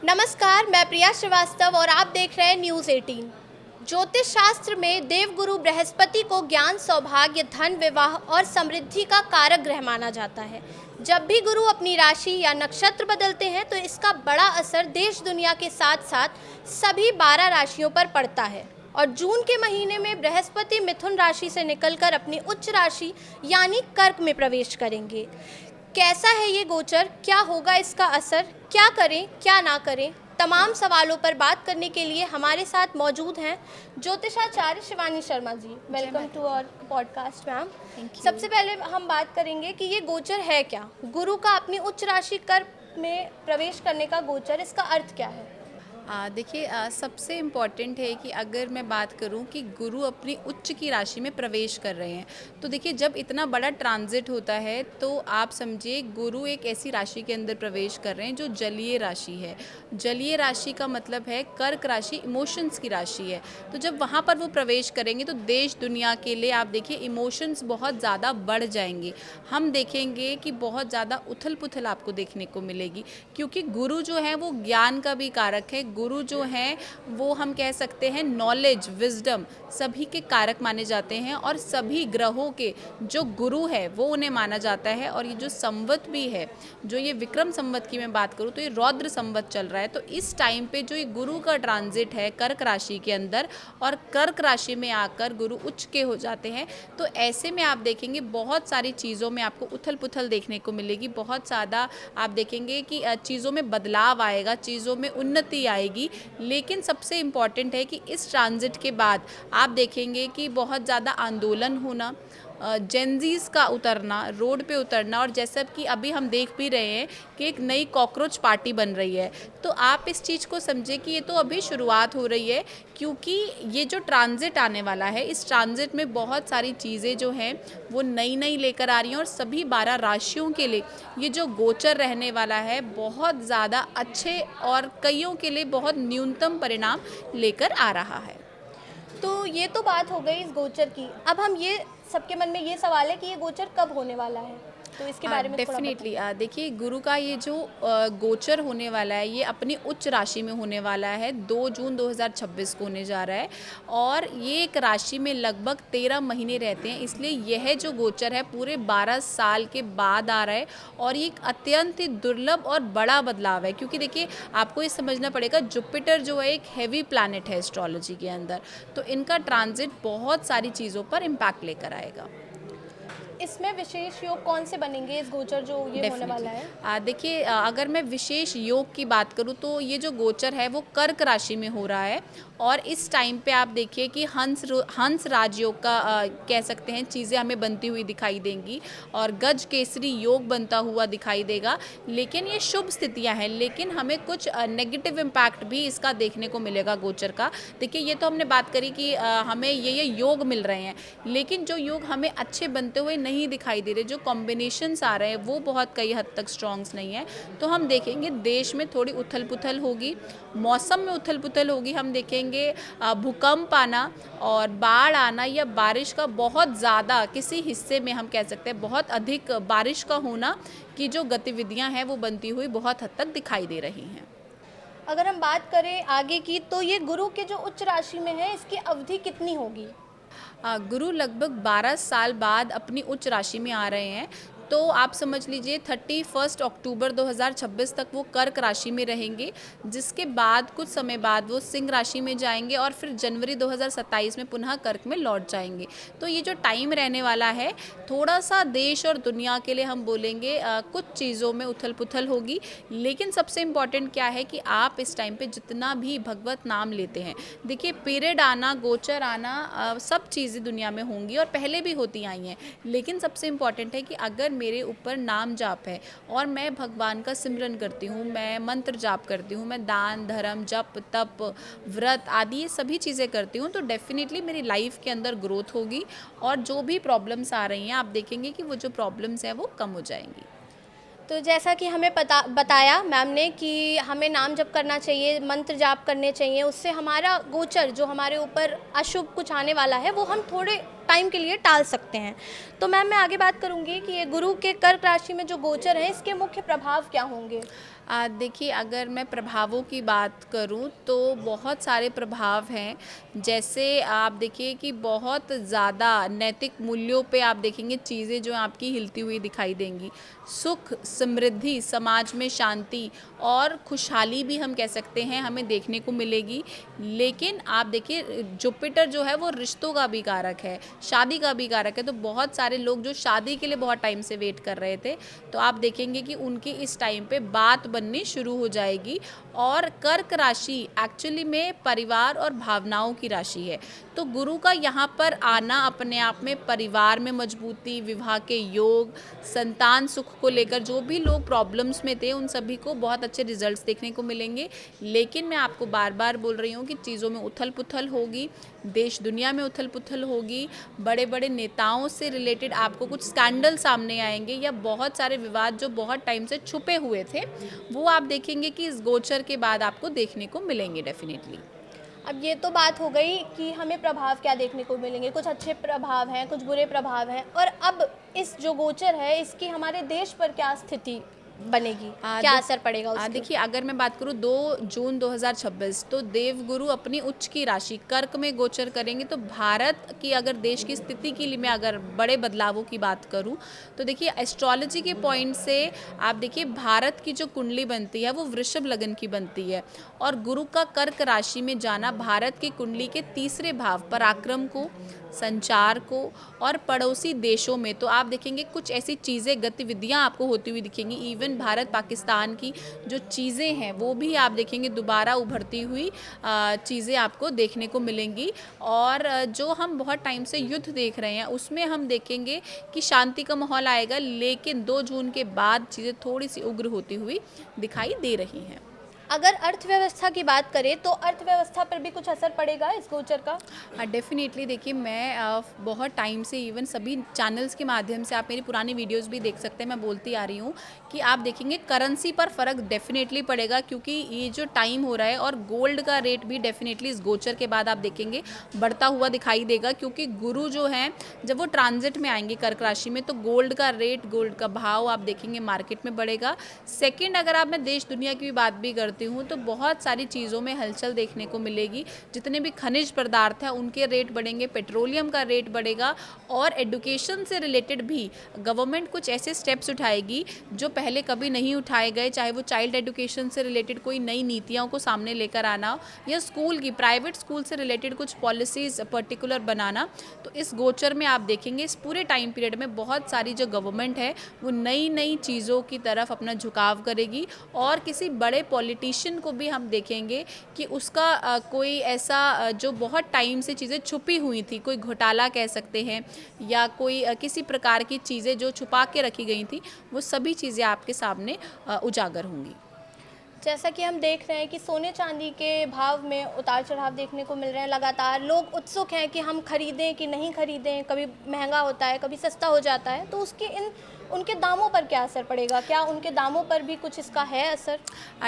नमस्कार, मैं प्रिया श्रीवास्तव और आप देख रहे हैं न्यूज़ 18। ज्योतिष शास्त्र में देवगुरु बृहस्पति को ज्ञान, सौभाग्य, धन, विवाह और समृद्धि का कारक ग्रह माना जाता है। जब भी गुरु अपनी राशि या नक्षत्र बदलते हैं तो इसका बड़ा असर देश दुनिया के साथ साथ सभी 12 राशियों पर पड़ता है। और जून के महीने में बृहस्पति मिथुन राशि से निकलकर अपनी उच्च राशि यानी कर्क में प्रवेश करेंगे। कैसा है ये गोचर, क्या होगा इसका असर, क्या करें क्या ना करें, तमाम सवालों पर बात करने के लिए हमारे साथ मौजूद हैं ज्योतिषाचार्य Shivani Sharma ji. Welcome to our podcast ma'am. सबसे पहले हम बात करेंगे कि ये गोचर है क्या, गुरु का अपनी उच्च राशि कर्क में प्रवेश करने का गोचर, इसका अर्थ क्या है? देखिए, सबसे इम्पॉर्टेंट है कि अगर मैं बात करूं कि गुरु अपनी उच्च की राशि में प्रवेश कर रहे हैं, तो देखिए जब इतना बड़ा ट्रांजिट होता है तो आप समझिए गुरु एक ऐसी राशि के अंदर प्रवेश कर रहे हैं जो जलीय राशि है। जलीय राशि का मतलब है कर्क राशि इमोशंस की राशि है। तो जब वहाँ पर वो प्रवेश करेंगे तो देश दुनिया के लिए आप देखिए इमोशंस बहुत ज़्यादा बढ़ जाएंगे। हम देखेंगे कि बहुत ज़्यादा उथल पुथल आपको देखने को मिलेगी, क्योंकि गुरु जो है वो ज्ञान का भी कारक है। गुरु जो हैं वो हम कह सकते हैं नॉलेज, विजडम सभी के कारक माने जाते हैं, और सभी ग्रहों के जो गुरु है वो उन्हें माना जाता है। और ये जो संवत भी है, जो ये विक्रम संवत की मैं बात करूँ तो ये रौद्र संवत चल रहा है। तो इस टाइम पे जो ये गुरु का ट्रांजिट है कर्क राशि के अंदर, और कर्क राशि में आकर गुरु उच्च के हो जाते हैं, तो ऐसे में आप देखेंगे बहुत सारी चीज़ों में आपको उथल पुथल देखने को मिलेगी। बहुत ज़्यादा आप देखेंगे कि चीज़ों में बदलाव आएगा, चीज़ों में उन्नति आएगी। लेकिन सबसे इम्पॉर्टेंट है कि इस ट्रांजिट के बाद आप देखेंगे कि बहुत ज़्यादा आंदोलन होना, जेंजीज का उतरना, रोड पे उतरना, और जैसा कि अभी हम देख भी रहे हैं कि एक नई कॉकरोच पार्टी बन रही है। तो आप इस चीज़ को समझे कि ये तो अभी शुरुआत हो रही है, क्योंकि ये जो ट्रांजिट आने वाला है, इस ट्रांजिट में बहुत सारी चीज़ें जो हैं वो नई नई लेकर आ रही हैं। और सभी 12 राशियों के लिए ये जो गोचर रहने वाला है बहुत ज़्यादा अच्छे और कईयों के लिए बहुत न्यूनतम परिणाम लेकर आ रहा है। तो ये तो बात हो गई इस गोचर की। अब हम ये सबके मन में ये सवाल है कि ये गोचर कब होने वाला है, तो इसके बारे में थोड़ा डेफिनेटली देखिए गुरु का ये जो गोचर होने वाला है ये अपनी उच्च राशि में होने वाला है। 2 जून 2026 को होने जा रहा है, और ये एक राशि में लगभग 13 महीने रहते हैं, इसलिए यह जो गोचर है पूरे 12 साल के बाद आ रहा है। और ये एक अत्यंत ही दुर्लभ और बड़ा बदलाव है, क्योंकि देखिए आपको ये समझना पड़ेगा जुपिटर जो है एक हैवी प्लैनेट है एस्ट्रोलॉजी के अंदर, तो इनका ट्रांजिट बहुत सारी चीज़ों पर इम्पैक्ट लेकर आएगा। इसमें विशेष योग कौन से बनेंगे इस गोचर जो ये होने वाला है? देखिए, अगर मैं विशेष योग की बात करूँ तो ये जो गोचर है वो कर्क राशि में हो रहा है, और इस टाइम पे आप देखिए कि हंस राजयोग का कह सकते हैं चीज़ें हमें बनती हुई दिखाई देंगी, और गज केसरी योग बनता हुआ दिखाई देगा। लेकिन ये शुभ स्थितियां हैं, लेकिन हमें कुछ नेगेटिव इम्पैक्ट भी इसका देखने को मिलेगा गोचर का। देखिए ये तो हमने बात करी कि हमें ये योग मिल रहे हैं, लेकिन जो योग हमें अच्छे बनते हुए नहीं दिखाई दे रहे, जो कॉम्बिनेशंस आ रहे हैं वो बहुत कई हद तक स्ट्रॉन्ग्स नहीं है। तो हम देखेंगे देश में थोड़ी उथल पुथल होगी, मौसम में उथल पुथल होगी। हम देखेंगे भूकंप आना और बाढ़ आना, या बारिश का बहुत ज़्यादा किसी हिस्से में हम कह सकते हैं बहुत अधिक बारिश का होना, की जो गतिविधियां हैं वो बनती हुई बहुत हद तक दिखाई दे रही हैं। अगर हम बात करें आगे की, तो ये गुरु के जो उच्च राशि में है इसकी अवधि कितनी होगी? गुरु लगभग 12 साल बाद अपनी उच्च राशि में आ रहे हैं, तो आप समझ लीजिए 31 अक्टूबर 2026 तक वो कर्क राशि में रहेंगे, जिसके बाद कुछ समय बाद वो सिंह राशि में जाएंगे, और फिर जनवरी 2027 में पुनः कर्क में लौट जाएंगे। तो ये जो टाइम रहने वाला है थोड़ा सा देश और दुनिया के लिए हम बोलेंगे कुछ चीज़ों में उथल पुथल होगी। लेकिन सबसे इम्पॉर्टेंट क्या है कि आप इस टाइम पे जितना भी भगवत नाम लेते हैं, देखिए पीरियड आना, गोचर आना, सब चीज़ें दुनिया में होंगी और पहले भी होती आई हैं। लेकिन सबसे इम्पॉर्टेंट है कि अगर मेरे ऊपर नाम जाप है और मैं भगवान का सिमरन करती हूँ, मैं मंत्र जाप करती हूँ, मैं दान धर्म जप तप व्रत आदि ये सभी चीज़ें करती हूँ, तो डेफिनेटली मेरी लाइफ के अंदर ग्रोथ होगी, और जो भी प्रॉब्लम्स आ रही हैं आप देखेंगे कि वो जो प्रॉब्लम्स हैं वो कम हो जाएंगी। तो जैसा कि हमें बताया मैम ने कि हमें नाम जप करना चाहिए, मंत्र जाप करने चाहिए, उससे हमारा गोचर जो हमारे ऊपर अशुभ कुछ आने वाला है वो हम थोड़े टाइम के लिए टाल सकते हैं। तो मैम मैं आगे बात करूंगी कि ये गुरु के कर्क राशि में जो गोचर है इसके मुख्य प्रभाव क्या होंगे? देखिए, अगर मैं प्रभावों की बात करूँ तो बहुत सारे प्रभाव हैं। जैसे आप देखिए कि बहुत ज़्यादा नैतिक मूल्यों पे आप देखेंगे चीज़ें जो आपकी हिलती हुई दिखाई देंगी। सुख, समृद्धि, समाज में शांति और खुशहाली भी हम कह सकते हैं हमें देखने को मिलेगी। लेकिन आप देखिए जुपिटर जो है वो रिश्तों का भी कारक है, शादी का भी कारक है। तो बहुत सारे लोग जो शादी के लिए बहुत टाइम से वेट कर रहे थे, तो आप देखेंगे कि उनकी इस टाइम पे बात बननी शुरू हो जाएगी। और कर्क राशि एक्चुअली में परिवार और भावनाओं की राशि है। तो गुरु का यहाँ पर आना अपने आप में परिवार में मजबूती, विवाह के योग, संतान सुख को लेकर जो भी लोग प्रॉब्लम्स में थे उन सभी को बहुत अच्छे रिजल्ट्स देखने को मिलेंगे। लेकिन मैं आपको बार बार बोल रही हूँ कि चीज़ों में उथल पुथल होगी, देश दुनिया में उथल पुथल होगी, बड़े बड़े नेताओं से रिलेटेड आपको कुछ स्कैंडल सामने आएंगे या बहुत सारे विवाद जो बहुत टाइम से छुपे हुए थे वो आप देखेंगे कि इस गोचर के बाद आपको देखने को मिलेंगे डेफिनेटली। अब ये तो बात हो गई कि हमें प्रभाव क्या देखने को मिलेंगे, कुछ अच्छे प्रभाव हैं, कुछ बुरे प्रभाव हैं, और अब इस जो गोचर है इसकी हमारे देश पर क्या स्थिति बनेगी, क्या असर पड़ेगा उसके? देखिए, अगर मैं बात करूँ 2 जून 2026 तो देवगुरु अपनी उच्च की राशि कर्क में गोचर करेंगे। तो भारत की अगर देश की स्थिति के लिए मैं अगर बड़े बदलावों की बात करूँ तो देखिए एस्ट्रोलॉजी के पॉइंट से आप देखिए भारत की जो कुंडली बनती है वो वृषभ लगन की बनती है। और गुरु का कर्क राशि में जाना भारत की कुंडली के तीसरे भाव पराक्रम को, संचार को और पड़ोसी देशों में तो आप देखेंगे कुछ ऐसी चीज़ें गतिविधियां आपको होती हुई दिखेंगी। इवन भारत पाकिस्तान की जो चीज़ें हैं वो भी आप देखेंगे दोबारा उभरती हुई चीज़ें आपको देखने को मिलेंगी। और जो हम बहुत टाइम से युद्ध देख रहे हैं उसमें हम देखेंगे कि शांति का माहौल आएगा। लेकिन 2 जून के बाद चीज़ें थोड़ी सी उग्र होती हुई दिखाई दे रही हैं। अगर अर्थव्यवस्था की बात करें तो अर्थव्यवस्था पर भी कुछ असर पड़ेगा इस गोचर का? डेफ़िनेटली देखिए, मैं बहुत टाइम से इवन सभी चैनल्स के माध्यम से आप मेरी पुरानी वीडियोस भी देख सकते हैं, मैं बोलती आ रही हूँ कि आप देखेंगे करेंसी पर फ़र्क डेफ़िनेटली पड़ेगा। क्योंकि ये जो टाइम हो रहा है और गोल्ड का रेट भी डेफ़िनेटली इस गोचर के बाद आप देखेंगे बढ़ता हुआ दिखाई देगा। क्योंकि गुरु जो हैं जब वो ट्रांजिट में आएंगे कर्क राशि में तो गोल्ड का रेट, गोल्ड का भाव आप देखेंगे मार्केट में बढ़ेगा। सेकेंड, अगर आप मैं देश दुनिया की भी बात भी करती हूँ तो बहुत सारी चीज़ों में हलचल देखने को मिलेगी। जितने भी खनिज पदार्थ हैं उनके रेट बढ़ेंगे, पेट्रोलियम का रेट बढ़ेगा। और एडुकेशन से रिलेटेड भी गवर्नमेंट कुछ ऐसे स्टेप्स उठाएगी जो पहले कभी नहीं उठाए गए, चाहे वो चाइल्ड एजुकेशन से रिलेटेड कोई नई नीतियों को सामने लेकर आना हो या स्कूल की प्राइवेट स्कूल से रिलेटेड कुछ पॉलिसीज़ पर्टिकुलर बनाना। तो इस गोचर में आप देखेंगे इस पूरे टाइम पीरियड में बहुत सारी जो गवर्नमेंट है वो नई नई चीज़ों की तरफ अपना झुकाव करेगी। और किसी बड़े पॉलिटिशियन को भी हम देखेंगे कि उसका कोई ऐसा जो बहुत टाइम से चीज़ें छुपी हुई थी, कोई घोटाला कह सकते हैं या कोई किसी प्रकार की चीज़ें जो छुपा के रखी गई थी वो सभी चीज़ें आपके सामने उजागर होंगी। जैसा कि हम देख रहे हैं कि सोने चांदी के भाव में उतार चढ़ाव देखने को मिल रहे हैं लगातार। लोग उत्सुक हैं कि हम खरीदें कि नहीं खरीदें, कभी महंगा होता है, कभी सस्ता हो जाता है। तो उसके उनके दामों पर क्या असर पड़ेगा? क्या उनके दामों पर भी कुछ इसका है असर?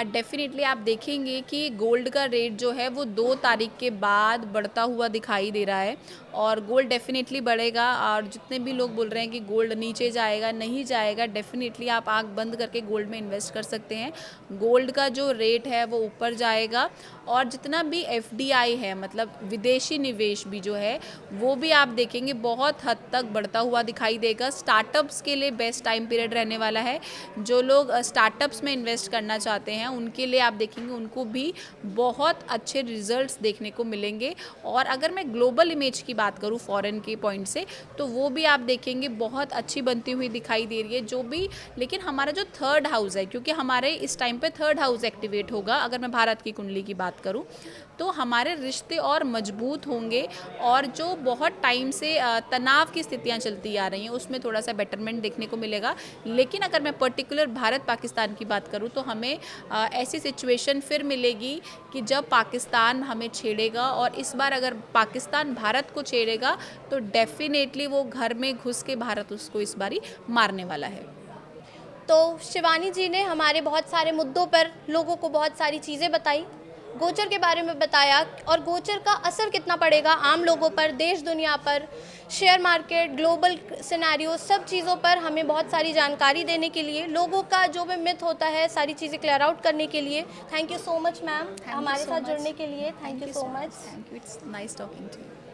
डेफिनेटली आप देखेंगे कि गोल्ड का रेट जो है वो 2 तारीख के बाद बढ़ता हुआ दिखाई दे रहा है। और गोल्ड डेफिनेटली बढ़ेगा। और जितने भी लोग बोल रहे हैं कि गोल्ड नीचे जाएगा, नहीं जाएगा, डेफिनेटली आप आंख बंद करके गोल्ड में इन्वेस्ट कर सकते हैं। गोल्ड का जो रेट है वो ऊपर जाएगा। और जितना भी एफडीआई है मतलब विदेशी निवेश भी जो है वो भी आप देखेंगे बहुत हद तक बढ़ता हुआ दिखाई देगा। स्टार्टअप्स के लिए बेस्ट टाइम पीरियड रहने वाला है। जो लोग स्टार्टअप्स में इन्वेस्ट करना चाहते हैं उनके लिए आप देखेंगे उनको भी बहुत अच्छे रिजल्ट्स देखने को मिलेंगे। और अगर मैं ग्लोबल इमेज की बात करूं फॉरेन के पॉइंट से तो वो भी आप देखेंगे बहुत अच्छी बनती हुई दिखाई दे रही है जो भी। लेकिन हमारा जो थर्ड हाउस है, क्योंकि हमारे इस टाइम पे थर्ड हाउस एक्टिवेट होगा, अगर मैं भारत की कुंडली की बात करूं तो हमारे रिश्ते और मजबूत होंगे। और जो बहुत टाइम से तनाव की स्थितियां चलती आ रही हैं उसमें थोड़ा सा बेटरमेंट देखने को मिलेगा। लेकिन अगर मैं पर्टिकुलर भारत पाकिस्तान की बात करूं तो हमें ऐसी सिचुएशन फिर मिलेगी कि जब पाकिस्तान हमें छेड़ेगा। और इस बार अगर पाकिस्तान भारत को छेड़ेगा तो डेफिनेटली वो घर में घुस के भारत उसको इस बारी मारने वाला है। तो शिवानी जी ने हमारे बहुत सारे मुद्दों पर लोगों को बहुत सारी चीज़ें बताई। गोचर के बारे में बताया और गोचर का असर कितना पड़ेगा आम लोगों पर, देश दुनिया पर, शेयर मार्केट, ग्लोबल सिनेरियो, सब चीज़ों पर हमें बहुत सारी जानकारी देने के लिए, लोगों का जो भी मिथ होता है सारी चीज़ें क्लियर आउट करने के लिए thank you so much ma'am, हमारे साथ जुड़ने के लिए thank you so much. Thank you, it's nice talking to you.